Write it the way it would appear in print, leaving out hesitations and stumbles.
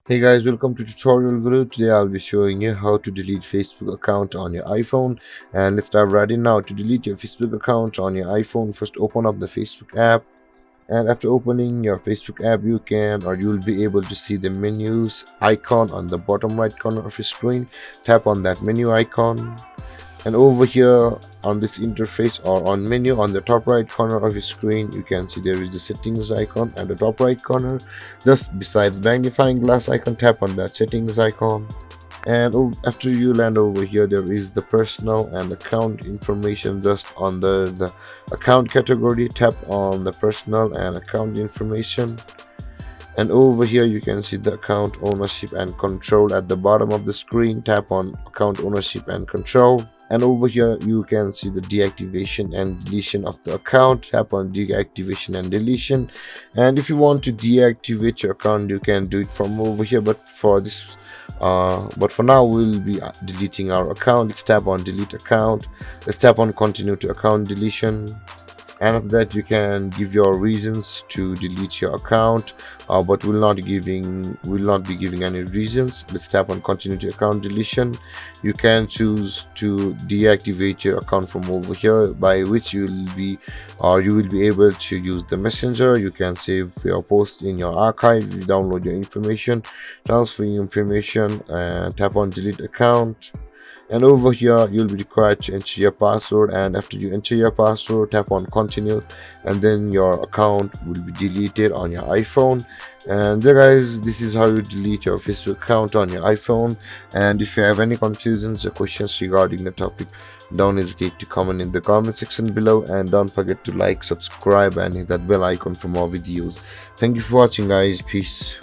Hey guys, welcome to Tutorial Guru. Today I'll be showing you how to delete Facebook account on your iPhone. And let's dive right in now. To delete your Facebook account on your iPhone, first open up the Facebook app. And after opening your Facebook app, you'll be able to see the menus icon on the bottom right corner of your screen. Tap on that menu icon, and over here on this interface or on menu on the top right corner of your screen, you can see there is the settings icon at the top right corner. Just beside the magnifying glass icon, tap on that settings icon, and after you land over here, there is the personal and account information. Just under the account category, tap on the personal and account information, and over here you can see the account ownership and control at the bottom of the screen. Tap on account ownership and control, and over here you can see the deactivation and deletion of the account. Tap on deactivation and deletion, and if you want to deactivate your account, you can do it from over here, but for now we'll be deleting our account. Let's tap on delete account. Let's tap on continue to account deletion, and after that you can give your reasons to delete your account, but will not be giving any reasons. Let's tap on continue to account deletion. You can choose to deactivate your account from over here, by which you will be able to use the messenger. You can save your post in your archive, you download your information, transfer your information, and tap on delete account. And over here you'll be required to enter your password, and after you enter your password, tap on continue, and then your account will be deleted on your iPhone. And there guys, this is how you delete your Facebook account on your iPhone. And if you have any confusions or questions regarding the topic, don't hesitate to comment in the comment section below, and don't forget to like, subscribe, and hit that bell icon for more videos. Thank you for watching guys. Peace.